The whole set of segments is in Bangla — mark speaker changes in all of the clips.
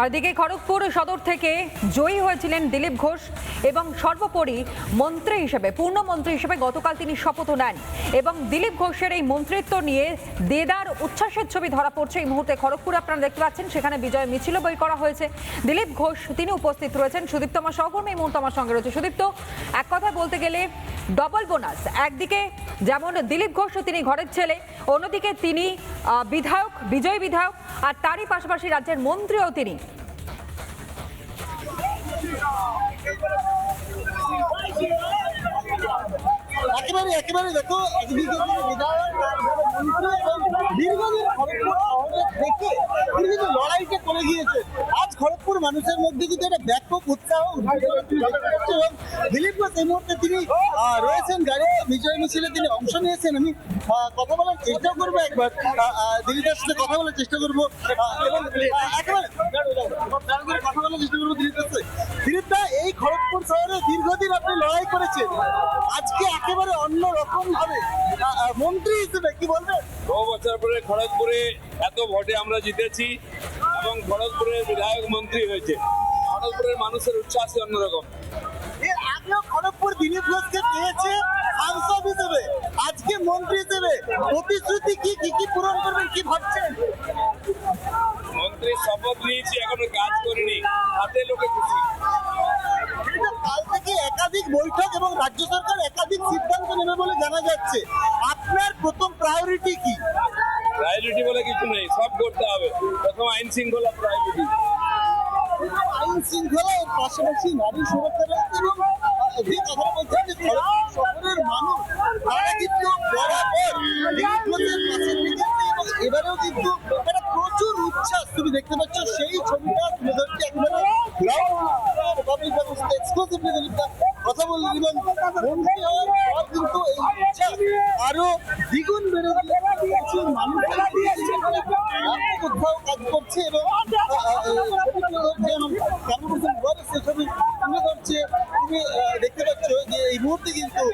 Speaker 1: আর দিকে খড়গপুর সদর থেকে জয়ী হয়েছিলেন দিলীপ ঘোষ এবং সর্বোপরি মন্ত্রী হিসেবে পূর্ণমন্ত্রী হিসেবে গতকাল তিনি শপথ নেন এবং দিলীপ ঘোষের এই মন্ত্রিত্ব নিয়ে দেদার উচ্ছ্বাসের ছবি ধরা পড়ছে এই মুহূর্তে খড়গপুরে। আপনারা দেখতে পাচ্ছেন সেখানে বিজয় মিছিলও বের করা হয়েছে। দিলীপ ঘোষ তিনি উপস্থিত রয়েছেন। সুদীপ্ত আমার সহকর্মী এই মুহূর্তে আমার সঙ্গে রয়েছে। সুদীপ্ত, এক কথা বলতে গেলে ডবল বোনাস, একদিকে যেমন দিলীপ ঘোষ তিনি ঘরের ছেলে, অন্যদিকে তিনি বিধায়ক, বিজয়ী বিধায়ক, আর তারই পাশাপাশি রাজ্যের মন্ত্রীও তিনি।
Speaker 2: একেবারে দেখো দীর্ঘদিন খড়গপুর শহরে থেকে তিনি কিন্তু লড়াইটা করে গিয়েছে। আজ খড়গপুর মানুষের মধ্যে কিন্তু একটা ব্যাপক উৎসাহ এবং দিলীপ ঘোষ এই মুহূর্তে তিনি রয়েছেন গাড়ি বিজয় মিছিলে তিনি অংশ নিয়েছেন। আমি কথা বলার চেষ্টা করবো, একবার দিলীপের সাথে কথা বলার চেষ্টা করবো এবং একেবারে কথা বলার চেষ্টা করবো দিলীপের সাথে। দিলীপদা, এই খড়গপুর শহরে দীর্ঘদিন আপনি লড়াই করেছেন, আজকে একেবারে অন্য রকম ভাবে মন্ত্রী হিসেবে কি বলবেন?
Speaker 3: 9 বছর পরে খড়গপুরে এত ভোটে আমরা জিতেছি এবং খড়গপুরের বিধায়ক মন্ত্রী হয়েছে। খড়গপুরের মানুষের উচ্ছ্বাস অন্যরকম।
Speaker 2: এর আগেও খড়গপুর দিলীপ ঘোষকে পেয়েছে সাংসদ হিসেবে, আজকে মন্ত্রী হিসেবে প্রতিশ্রুতি কি পূরণ করবেন, কি ভাবছেন?
Speaker 3: মন্ত্রী শপথ নিয়েছি, এখনো কাজ করিনি, হাতে লোকে খুশি।
Speaker 2: কাল থেকে একাধিক বৈঠক এবং রাজ্য সরকার একাধিক সিদ্ধান্ত নেবে বলে জানা যাচ্ছে। আপনার প্রথম প্রায়োরিটি কি?
Speaker 3: প্রায়োরিটি বলে কিছু নেই, সব করতে হবে। প্রথম আইন শৃঙ্খলা প্রায়োরিটি।
Speaker 2: আইন শৃঙ্খলা এর পাশাপাশি নারী সুরক্ষা রয়েছে এবং যে কথা বলছেন যে খড়গপুর শহরের মানুষ তারা কিন্তু বরাবর দিলীপ ঘোষের পাশে থেকেছে এবং এবারেও কিন্তু একটা প্রচুর উচ্ছ্বাস তুমি দেখতে পাচ্ছ। সেই ছবিটা তুলে ধরছে একেবারে এক্সক্লুসিভলি দিলীপদা কথা বললেন এবং মন্ত্রী হওয়ার পর কিন্তু এই উচ্ছ্বাস আরো দ্বিগুণ বেড়ে গেলে প্রচুর মানুষ উৎসাহ কাজ করছে এবং ছবি তুলে ধরছে। তুমি দেখতে পাচ্ছ যে এই মুহূর্তে কিন্তু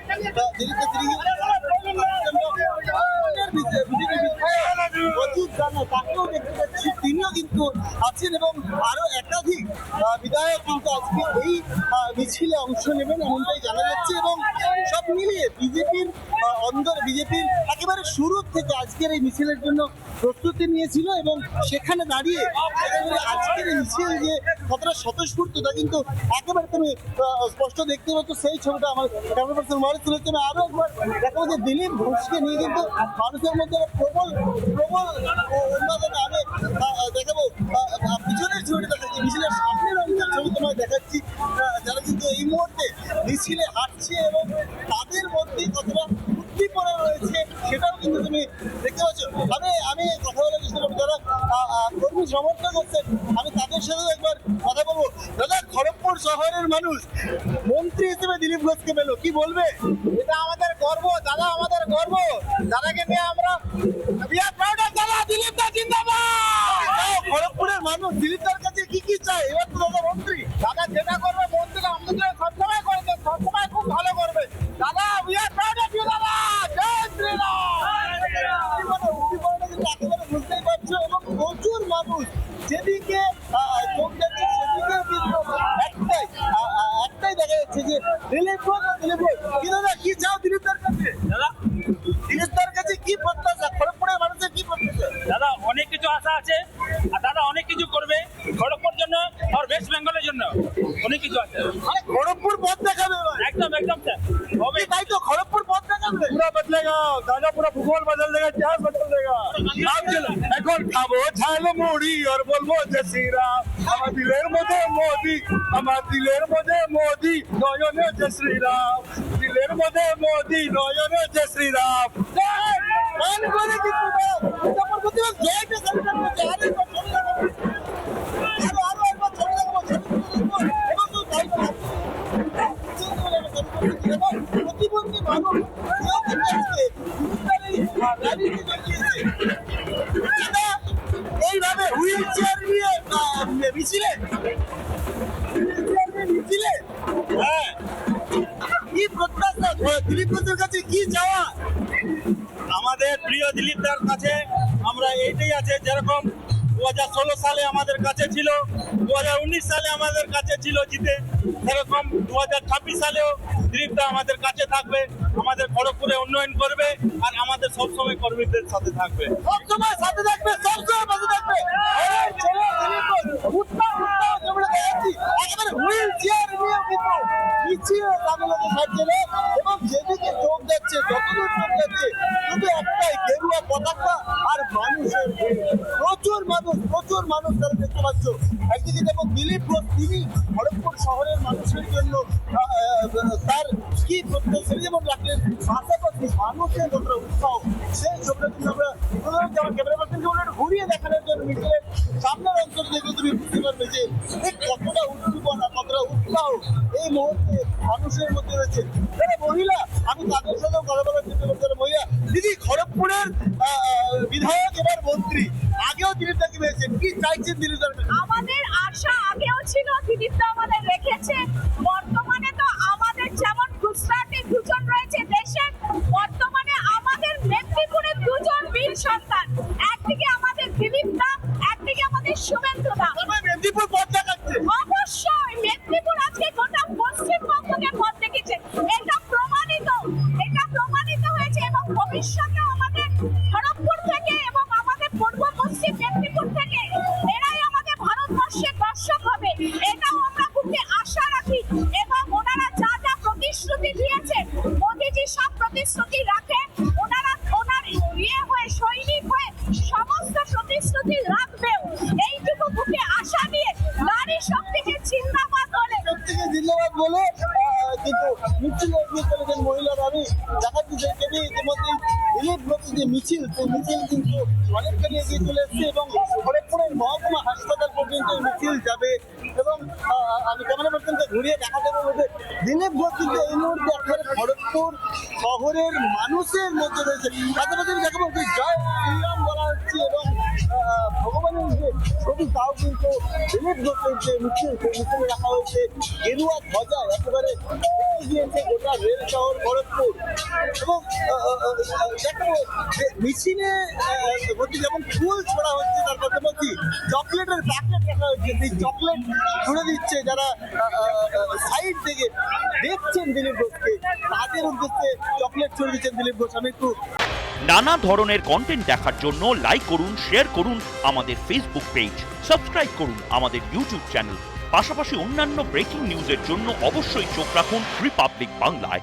Speaker 2: তিনিও কিন্তু আছেন এবং আরো একাধিক বিধায়ক কিন্তু আজকে এই মিছিলে অংশ নেবেন এমনটাই জানা যাচ্ছে এবং সব মিলিয়ে বিজেপির একেবারে শুরু থেকে আজকের এই মিছিলের জন্য প্রস্তুতি নিয়েছিল এবং সেখানে দাঁড়িয়ে আজকের এই মিছিল যে কতটা স্বতঃস্ফূর্ত তা কিন্তু একেবারে তুমি স্পষ্ট দেখতে পাচ্ছ। সেই ছবিটা আমার ক্যামেরা পার্সন মহারাজ তুলেছে। আরো একবার দেখো যে দিলীপ ঘোষকে নিয়ে কিন্তু মানুষের মধ্যে প্রবল উন্মাদনা। আমি দেখাবো পিছনের ছবিটা দেখাচ্ছি, মিছিলের সামনের অংশের ছবি তোমায় দেখাচ্ছি, যারা কিন্তু এই মুহূর্তে মিছিলে হাঁটছে এবং তাদের মধ্যে কতটা উদ্দীপনা রয়েছে সেটাও কিন্তু তুমি দেখতে পাচ্ছ। আমি কথা বলার চেষ্টা করবো যারা কর্মী সমর্থন করছেন, আমি তাদের সাথে একবার কথা বলবো। দাদা, খড়গপুর শহরের মানুষ মন্ত্রী হিসেবে দিলীপ ঘোষকে পেল, কি বলবে? এটা আমাদের গর্ব দাদা, আমাদের গর্ব। দাদাকে নিয়ে আমরা দিলীপ দা জিন্দাবাদ। খড়গপুরের মানুষ দিলীপদার কাছে কি চায়? এবার তো দাদা মন্ত্রী, দাদা যেটা করবে মন্ত্রী আমাদের সবসময় করবে, সবসময় খুব ভালো করবে। দাদা we are proud of you দাদা। জয় শ্রীরাম। বুঝতেই পারছো এবং প্রচুর মানুষ যেদিকে যোগ দিচ্ছে সেদিকে কিন্তু একটাই দেখা যাচ্ছে যে দিলীপ ঘোষ কি দাদা কি চাও দিলীপদার কাছে? দাদা দিলীপদার কাছে কি প্রত্যাশা, খড়গপুরের মানুষের কি প্রত্যাশা?
Speaker 4: দাদা অনেক কিছু আশা আছে আর দাদা অনেক কিছু করবে খড়গপুর জন্য আর ওয়েস্ট বেঙ্গলের জন্য, অনেক কিছু আছে।
Speaker 2: খড়গপুর পথ দেখাবে
Speaker 4: একদম স্যার
Speaker 2: হবে, তাই তো খড়গপুর পথ দেখাবে। পুরো বদলেগা দাদা, পুরো ভূগোল বদল দেগা, ইতিহাস বদল দেগা। এখন খাবো ঝাল মুড়ি আর বলবো জয় শ্রীরাম। আমার দিলের মধ্যে মোদি, আমার দিলের মধ্যে মোদি, নয়নে জয় শ্রীরাম। দিলের মধ্যে মোদি, নয়নে জয় শ্রীরাম। গান করে কিন্তু তারপর প্রতিবার জয়টা সেলিব্রেট করছে। আরো একবার ছবি দেখাবো, প্রতিবন্ধী মানুষ এইভাবে হুইল চেয়ার নিয়ে মিছিলে হ্যাঁ কি প্রত্যাশা দিলীপ ঘোষের কাছে, কি চাওয়া?
Speaker 4: আমাদের প্রিয় দিলীপ দার কাছে আমরা এইটাই আছে, যেরকম ও
Speaker 5: 2016 সালে আমাদের কাছে ছিল, 2019 সালে আমাদের কাছে ছিল জিতে, সেরকম 2026 সালেও দিলীপদা আমাদের কাছে থাকবে, আমাদের খড়গপুরে উন্নয়ন করবে আর আমাদের সবসময় কর্মীদের সাথে থাকবে।
Speaker 2: সবসময় সাথে থাকবে, সবসময় পাশে থাকবে। এই ছেলে দিলীপ ঘোষ, উত্তর জমিনে দেখাচ্ছি, একেবারে হুইল চেয়ার নিয়ে কিন্তু পিছিয়ে তামিলনাড়ু ছাড়ছে না এবং যেদিকে চোখ যাচ্ছে, যতদূর চোখ যাচ্ছে, শুধু একটাই গেরুয়া পতাকা আর মানুষের ভিড়। প্রচুর মানুষ তারা দেখতে পাচ্ছ। একদিকে যেমন দিলীপ ঘোষ, তিনি খড়গপুর শহরের মানুষের জন্য তার কি প্রত্যাশা যেমন রাখলেন, পাশাপাশি মানুষের কতটা উৎসাহ, সেই ছবিটা কিন্তু আমরা আমার ক্যামেরা পার্সনকে ঘুরিয়ে দেখানোর জন্য মিছিলের সামনের অঞ্চল থেকে তুমি বুঝতে পারবে যে ঠিক কতটা উদ্দীপনা, কতটা উৎসাহ এই মুহূর্তে মানুষের মধ্যে রয়েছে। যারা মহিলা, আমি তাদের সাথেও কথা বলার চেষ্টা করছি। যারা মহিলা, দিদি খড়গপুরের বিধায়ক এবার মন্ত্রী, আগেও দিলীপদাকে পেয়েছেন, কি চাইছেন দিলীপদার?
Speaker 6: আমাদের আশা আগেও ছিল, দিলীপদা আমাদের রেখেছে। বর্তমানে তো আমাদের যেমন গুজরাটে দুজন রয়েছে দেশে, বর্তমানে আমাদের মেদিনীপুরে দুজন বীর সন্তান, একদিকে আমাদের দিলীপদা, একদিকে আমাদের শুভেন্দুদা।
Speaker 2: মেদিনীপুর পথ দেখাচ্ছে।
Speaker 6: অবশ্যই মেদিনীপুর আজকে গোটা পশ্চিমবঙ্গকে পথ দেখেছে, এটা প্রমাণিত হয়েছে এবং ভবিষ্যতে আমাদের খড়গপুর থেকে এবং আমাদের পূর্ব পশ্চিম মেদিনীপুর থেকে এরাই আমাদের ভারতবর্ষের দর্শক হবে, এটাও আমরা খুবই আশা রাখি। এবং ওনারা যা যা প্রতিশ্রুতি দিয়েছে, মোদিজি সব প্রতিশ্রুতি রাখে, ওনার হয়ে সৈনিক হয়ে সমস্ত প্রতিশ্রুতি রাখবেও, এইটুকু বুকে আশা নিয়ে নারী শক্তিকে জিন্দাবাদ বলে
Speaker 2: সবথেকে জিন্দাবাদ বলে কিন্তু মিছিল এগিয়ে চলেছেন মহিলারা। আমি দেখাচ্ছি যে কেবি ইতিমধ্যে দিলীপ ঘোষের যে মিছিল, সেই মিছিল কিন্তু অনেকখানি এগিয়ে চলে এসছে এবং খড়গপুরের মহকুমা হাসপাতাল পর্যন্ত এই মিছিল যাবে এবং আমি ক্যামেরা পার্সনকে ঘুরিয়ে দেখাতে পারবো যে দিলীপ ঘোষ কিন্তু এই মুহূর্তে একেবারে খড়গপুর শহরের মানুষের মধ্যে রয়েছে। পাশাপাশি আমি দেখাবো যে জয় শ্রীরাম বলা হচ্ছে এবং ভগবানের যে ছবি, তাও কিন্তু দিলীপ ঘোষের যে মিছিল, সেই মিছিলে রাখা হয়েছে গেরুয়া ধ্বজা, একেবারে গিয়েছে গোটা রেল শহর খড়গপুর। এবং দেখাবো যে মিছিলে মধ্যে যেমন ফুল ছোড়া হচ্ছে, তার পাশাপাশি চকলেটের প্যাকেট রাখা হয়েছে, সেই চকলেট ছুড়ে দিচ্ছে যারা সাইড থেকে দেখছেন দিলীপ ঘোষকে, তাদের উদ্দেশ্যে চকলেট ছুড়ে দিচ্ছেন দিলীপ ঘোষ। আমি একটু
Speaker 7: নানা ধরনের কন্টেন্ট দেখার জন্য লাইক করুন, শেয়ার করুন আমাদের ফেসবুক পেজ, সাবস্ক্রাইব করুন আমাদের ইউটিউব চ্যানেল। পাশাপাশি অন্যান্য ব্রেকিং নিউজের জন্য অবশ্যই চোখ রাখুন রিপাবলিক বাংলায়।